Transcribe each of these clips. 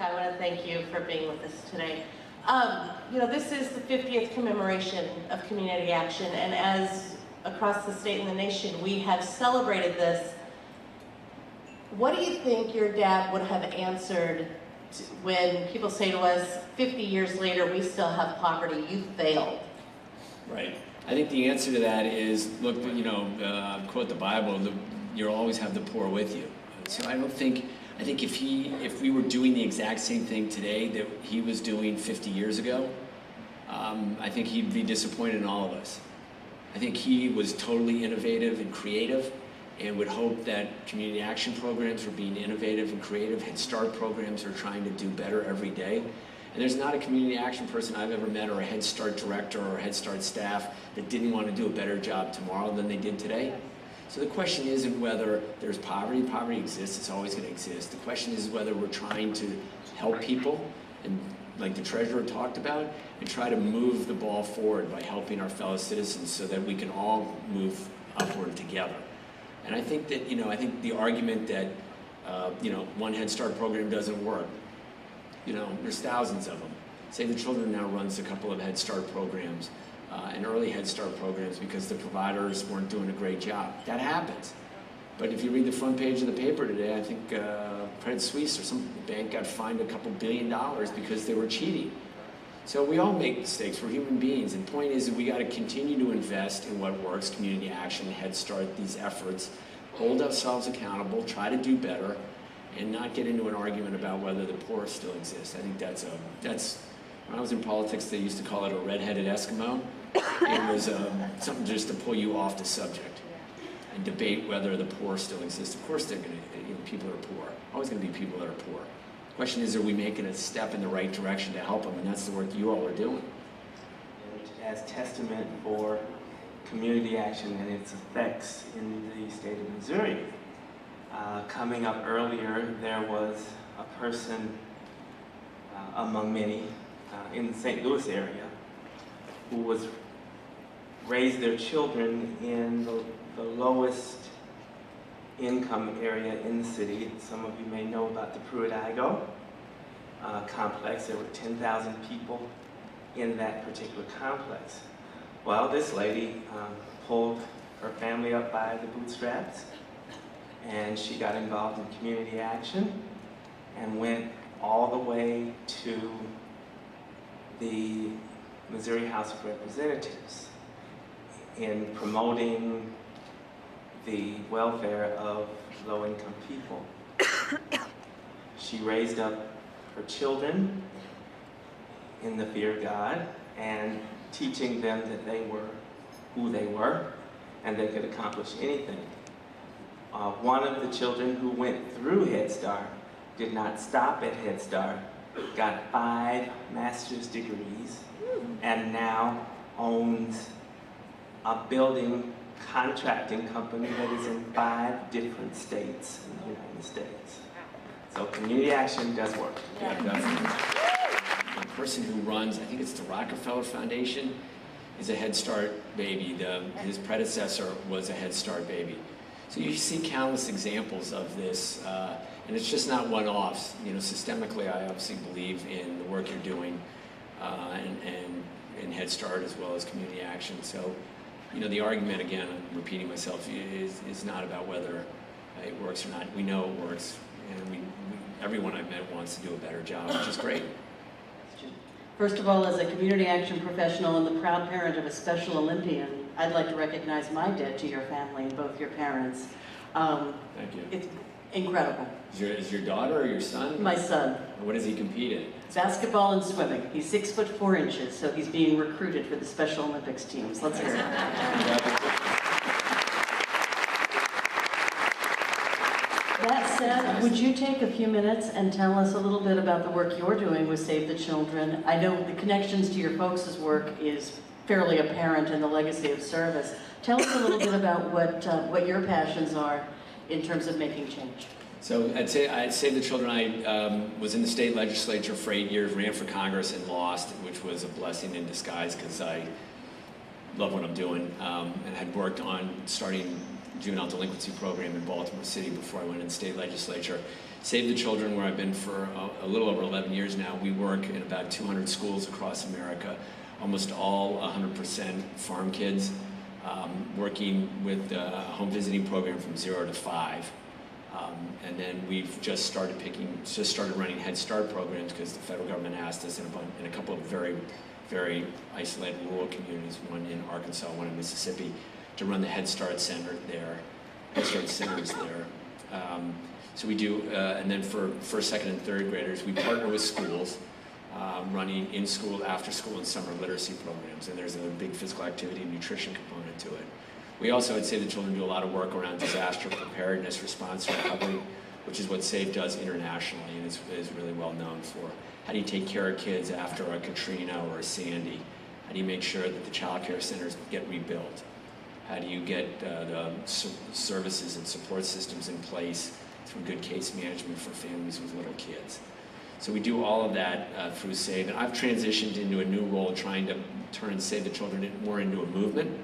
I want to thank you for being with us today. This is the 50th commemoration of community action, and as across the state and the nation, we have celebrated this. What do you think your dad would have answered when people say to us, 50 years later, we still have poverty, you failed? Right. I think the answer to that is, look, quote the Bible, you'll always have the poor with you. So I think if we were doing the exact same thing today that he was doing 50 years ago, I think he'd be disappointed in all of us. I think he was totally innovative and creative, and would hope that community action programs are being innovative and creative. Head Start programs are trying to do better every day. And there's not a community action person I've ever met, or a Head Start director or a Head Start staff, that didn't want to do a better job tomorrow than they did today. So the question isn't whether there's poverty. Poverty exists, it's always going to exist. The question is whether we're trying to help people, and like the treasurer talked about, and try to move the ball forward by helping our fellow citizens so that we can all move upward together. And I think that, I think the argument that, one Head Start program doesn't work, there's thousands of them. Save the Children now runs a couple of Head Start programs and early Head Start programs because the providers weren't doing a great job. That happens. But if you read the front page of the paper today, I think Credit Suisse or some bank got fined a couple $2 billion because they were cheating. So we all make mistakes, we're human beings, and the point is that we got to continue to invest in what works, community action, Head Start, these efforts, hold ourselves accountable, try to do better, and not get into an argument about whether the poor still exist. I think that's when I was in politics, they used to call it a red-headed Eskimo. It was something just to pull you off the subject and debate whether the poor still exist. Of course they're going to, people are poor, always going to be people that are poor. The question is, are we making a step in the right direction to help them? And that's the work you all are doing. As testament for community action and its effects in the state of Missouri. Coming up earlier, there was a person among many in the St. Louis area who was raised their children in the lowest income area in the city. Some of you may know about the Pruitt-Igoe complex. There were 10,000 people in that particular complex. Well, this lady pulled her family up by the bootstraps, and she got involved in community action and went all the way to the Missouri House of Representatives in promoting the welfare of low-income people. She raised up her children in the fear of God and teaching them that they were who they were and they could accomplish anything. One of the children who went through Head Start did not stop at Head Start, got 5 master's degrees, and now owns a building contracting company that is in 5 different states in the United States. So community action does work. Yeah, definitely. The person who runs, I think it's the Rockefeller Foundation, is a Head Start baby. His predecessor was a Head Start baby. So you see countless examples of this, and it's just not one-offs. Systemically, I obviously believe in the work you're doing, and in Head Start as well as community action. So, the argument, again, I'm repeating myself, is not about whether it works or not. We know it works, and everyone I've met wants to do a better job, which is great. First of all, as a community action professional and the proud parent of a Special Olympian, I'd like to recognize my debt to your family and both your parents. Thank you. It's incredible. Is your daughter or your son? My son. What does he compete in? Basketball and swimming. He's 6 foot 4 inches, so he's being recruited for the Special Olympics teams. Let's hear it. That said, would you take a few minutes and tell us a little bit about the work you're doing with Save the Children? I know the connections to your folks' work is fairly apparent in the legacy of service. Tell us a little bit about what your passions are in terms of making change. So I'd Save the Children, I was in the state legislature for 8 years, ran for Congress and lost, which was a blessing in disguise because I love what I'm doing, and had worked on starting juvenile delinquency program in Baltimore City before I went in the state legislature. Save the Children, where I've been for a little over 11 years now, we work in about 200 schools across America, almost all 100% farm kids, working with a home visiting program from 0 to 5. And then we've just started running Head Start programs because the federal government asked us in a couple of very, very isolated rural communities, one in Arkansas, one in Mississippi, to run the Head Start Center there, Head Start centers there. So we do, and then for first, second, and third graders, we partner with schools, running in-school, after-school, and summer literacy programs, and there's a big physical activity and nutrition component to it. We also, at Save the Children, do a lot of work around disaster preparedness, response, and recovery, which is what SAVE does internationally and is really well known for. How do you take care of kids after a Katrina or a Sandy? How do you make sure that the child care centers get rebuilt? How do you get the services and support systems in place through good case management for families with little kids? So we do all of that through SAVE, and I've transitioned into a new role trying to turn Save the Children more into a movement.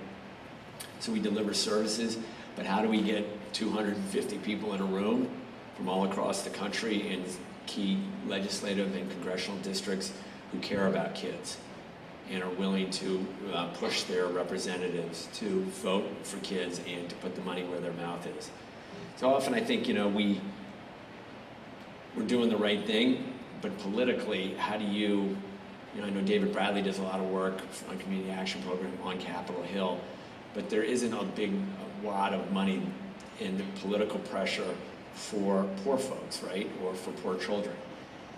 So we deliver services, but how do we get 250 people in a room from all across the country in key legislative and congressional districts who care about kids and are willing to push their representatives to vote for kids and to put the money where their mouth is? So often I think, we're doing the right thing, but politically, how do you, I know David Bradley does a lot of work on Community Action Program on Capitol Hill, but there isn't a big wad of money in the political pressure for poor folks, right, or for poor children.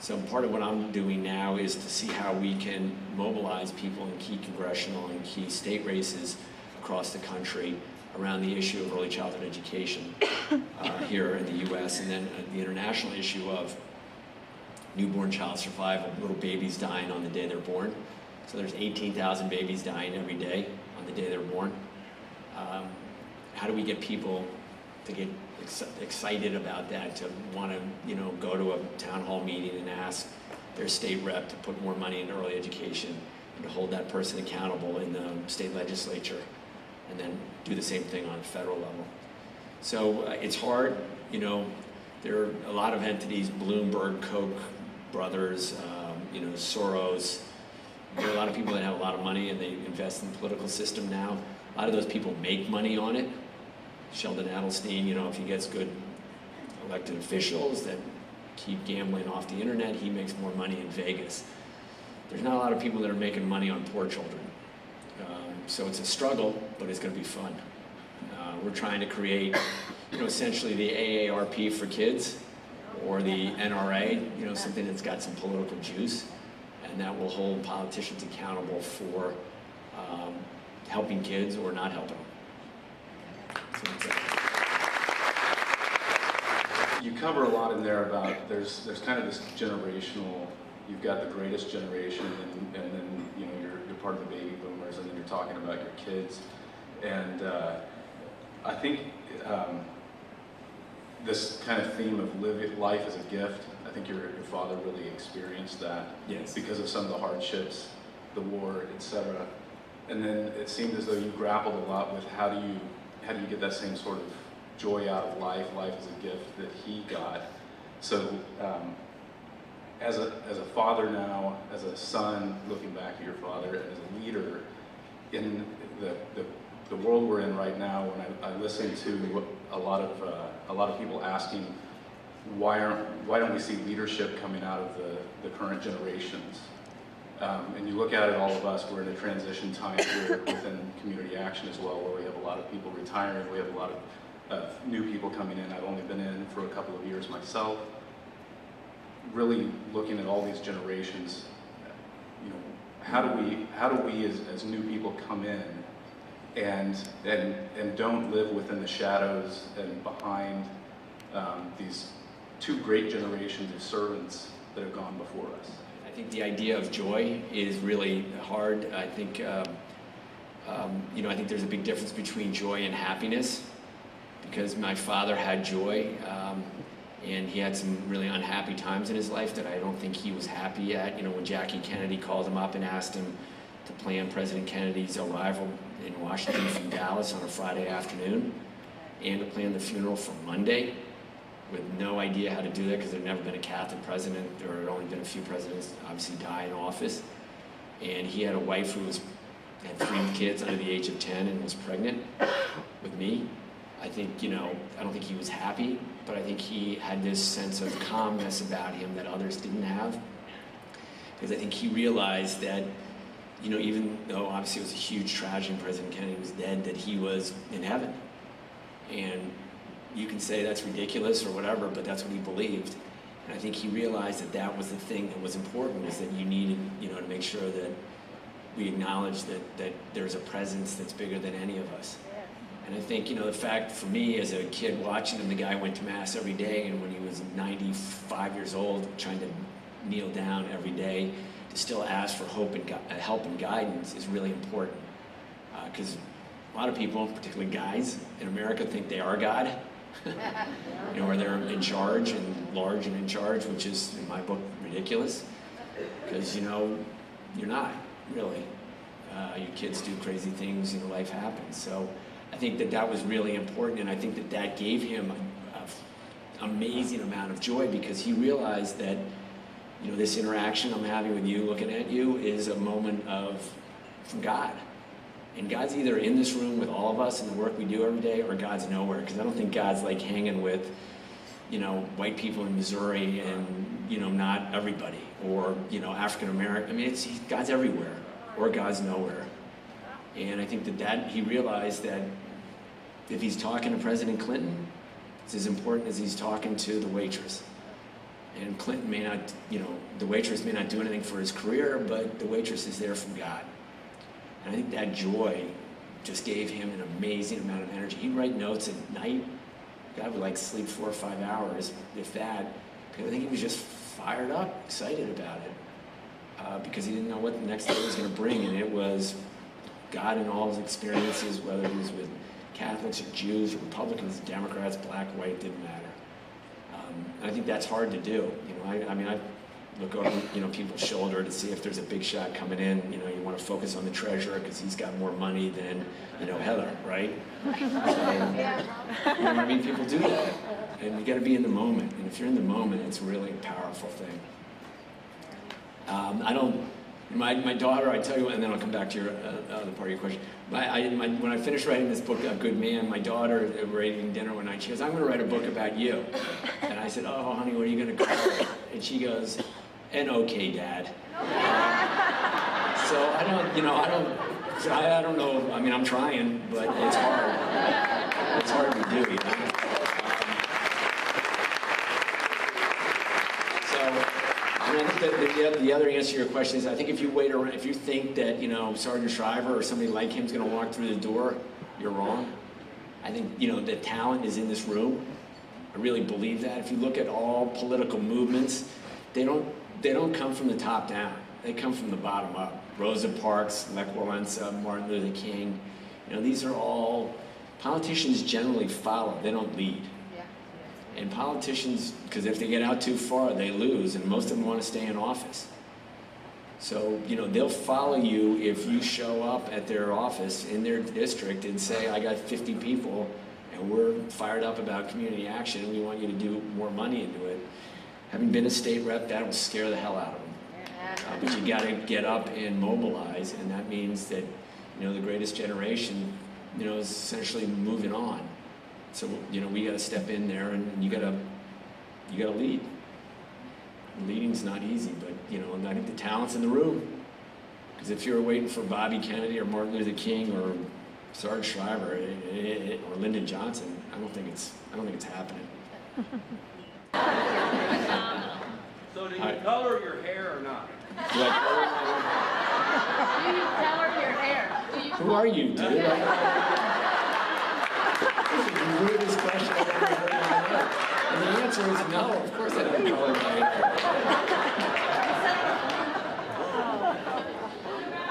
So part of what I'm doing now is to see how we can mobilize people in key congressional and key state races across the country around the issue of early childhood education here in the U.S., and then the international issue of newborn child survival, little babies dying on the day they're born. So there's 18,000 babies dying every day on the day they're born. How do we get people to get excited about that, to want to, go to a town hall meeting and ask their state rep to put more money into early education and to hold that person accountable in the state legislature, and then do the same thing on a federal level. So it's hard, there are a lot of entities, Bloomberg, Koch brothers, Soros. There are a lot of people that have a lot of money and they invest in the political system now. A lot of those people make money on it. Sheldon Adelstein, if he gets good elected officials that keep gambling off the internet, he makes more money in Vegas. There's not a lot of people that are making money on poor children. So it's a struggle, but it's going to be fun. We're trying to create, essentially the AARP for kids, or the NRA, something that's got some political juice, and that will hold politicians accountable for helping kids or not helping them. So that's it. You cover a lot in there about there's kind of this generational. You've got the greatest generation, and then you're part of the baby boomers, and then you're talking about your kids, and I think this kind of theme of life as a gift. I think your father really experienced that. Yes. Because of some of the hardships, the war, etc. And then it seemed as though you grappled a lot with how do you get that same sort of joy out of life as a gift that he got. So as a father now, as a son, looking back at your father, and as a leader in the world we're in right now, when I listen to a lot of people asking why don't we see leadership coming out of the current generations? And you look at it, all of us, we're in a transition time here within community action as well, where we have a lot of people retiring, we have a lot of new people coming in. I've only been in for a couple of years myself. Really looking at all these generations, how do we as new people come in and don't live within the shadows and behind these two great generations of servants that have gone before us? I think the idea of joy is really hard. I think, I think there's a big difference between joy and happiness, because my father had joy, and he had some really unhappy times in his life that I don't think he was happy at. When Jackie Kennedy called him up and asked him to plan President Kennedy's arrival in Washington from Dallas on a Friday afternoon, and to plan the funeral for Monday with no idea how to do that because there had never been a Catholic president. There had only been a few presidents obviously die in office. And he had a wife who had 3 kids under the age of 10 and was pregnant with me. I think, you know, I don't think he was happy, but I think he had this sense of calmness about him that others didn't have. Because I think he realized that, you know, even though obviously it was a huge tragedy and President Kennedy was dead, that he was in heaven. And you can say that's ridiculous or whatever, but that's what he believed. And I think he realized that that was the thing that was important, was that you needed, you know, to make sure that we acknowledge that there's a presence that's bigger than any of us. And I think, you know, the fact for me as a kid watching him, the guy went to Mass every day, and when he was 95 years old, trying to kneel down every day, to still ask for help and guidance is really important. Because a lot of people, particularly guys in America, think they are God. You know, or they're in charge and large and in charge, which is, in my book, ridiculous. Because, you know, you're not, really. Your kids do crazy things, you know, life happens. So I think that that was really important, and I think that that gave him an amazing amount of joy, because he realized that, you know, this interaction I'm having with you, looking at you, is a moment from God. And God's either in this room with all of us and the work we do every day, or God's nowhere. Because I don't think God's like hanging with, you know, white people in Missouri and, you know, not everybody. Or, you know, African American. I mean, God's everywhere, or God's nowhere. And I think that he realized that if he's talking to President Clinton, it's as important as he's talking to the waitress. And Clinton may not, you know, the waitress may not do anything for his career, but the waitress is there from God. And I think that joy just gave him an amazing amount of energy. He'd write notes at night. God would like sleep 4 or 5 hours, if that, because I think he was just fired up, excited about it, because he didn't know what the next day was going to bring. And it was God in all his experiences, whether he was with Catholics or Jews or Republicans, Democrats, black, white, didn't matter. I think that's hard to do. You know, I mean, I look over, you know, people's shoulder to see if there's a big shot coming in. You know, you want to focus on the treasurer because he's got more money than, you know, Heather, right? So, you know what I mean? People do that, and you got to be in the moment. And if you're in the moment, it's really a powerful thing. My daughter, I tell you, and then I'll come back to your other part of your question. When I finished writing this book, A Good Man, my daughter, we're eating dinner one night, she goes, I'm going to write a book about you. And I said, oh, honey, what are you going to call it? And she goes, An Okay Dad. So I don't know, I mean, I'm trying, but it's hard. It's hard to do, you know? I think that the other answer to your question is, I think if you wait around, if you think that, you know, Sergeant Shriver or somebody like him is going to walk through the door, you're wrong. I think, you know, the talent is in this room. I really believe that. If you look at all political movements, they don't come from the top down. They come from the bottom up. Rosa Parks, Lech Walesa, Martin Luther King. You know, these are all, politicians generally follow. They don't lead. And politicians, because if they get out too far, they lose, and most of them want to stay in office. So, you know, they'll follow you if you show up at their office in their district and say, I got 50 people, and we're fired up about community action, and we want you to do more money into it. Having been a state rep, that'll scare the hell out of them. But you got to get up and mobilize, and that means that, you know, the greatest generation, you know, is essentially moving on. So, you know, we got to step in there, and you got to lead. Leading's not easy, but, you know, I think the talent's in the room. Because if you're waiting for Bobby Kennedy or Martin Luther King or Sarge Shriver or Lyndon Johnson, I don't think it's happening. So do you color your hair or not? Do I color my hair? Do you color your hair? Who are you, dude? This is the weirdest question I've ever heard in my life. And the answer is no, of course I don't color my hair.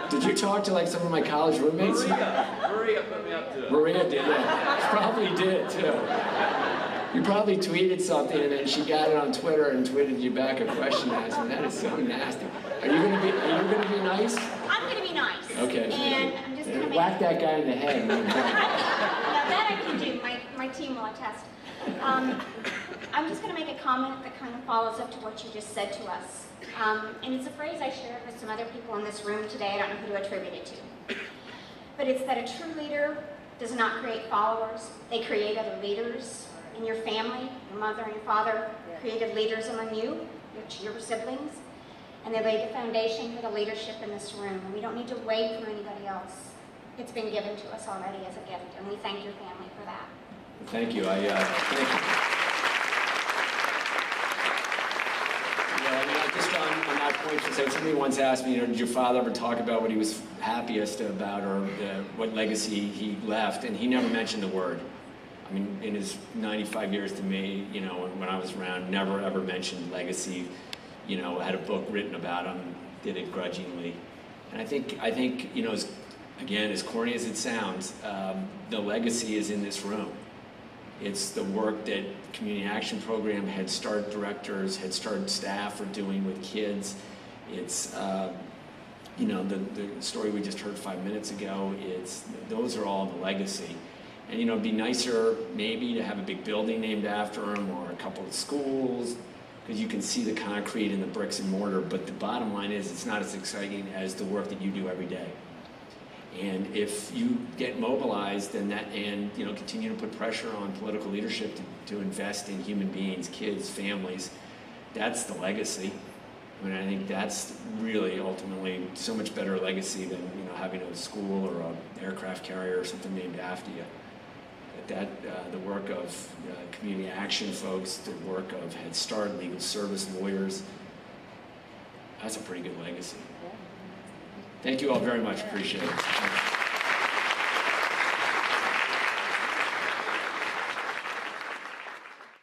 Did you talk to like some of my college roommates? Maria put me up to it. Maria did, yeah. She probably did too. You probably tweeted something and then she got it on Twitter and tweeted you back a question asking, that is so nasty. Are you gonna be nice? I'm gonna be nice. Okay. And I'm just gonna make... Whack that guy in the head. Now that I can do. my team will attest. I'm just going to make a comment that kind of follows up to what you just said to us. And it's a phrase I shared with some other people in this room today. I don't know who to attribute it to. But it's that a true leader does not create followers. They create other leaders in your family. Your mother and your father created leaders among you, your siblings. And they laid the foundation for the leadership in this room. And we don't need to wait for anybody else. It's been given to us already as a gift. And we thank your family for that. Thank you. Thank you. Yeah, I mean, just on that point, so somebody once asked me, did your father ever talk about what he was happiest about or what legacy he left? And he never mentioned the word. I mean, in his 95 years to me, when I was around, never ever mentioned legacy. Had a book written about him, did it grudgingly. And I think, again, as corny as it sounds, the legacy is in this room. It's the work that Community Action Program, Head Start directors, Head Start staff are doing with kids. It's, the story we just heard 5 minutes ago, those are all the legacy. And, it'd be nicer maybe to have a big building named after him or a couple of schools, because you can see the concrete and the bricks and mortar, but the bottom line is it's not as exciting as the work that you do every day. And if you get mobilized and continue to put pressure on political leadership to invest in human beings, kids, families, that's the legacy. I mean, I think that's really ultimately so much better legacy than having a school or an aircraft carrier or something named after you. The work of community action folks, the work of Head Start, legal service lawyers, that's a pretty good legacy. Thank you all very much. Appreciate it.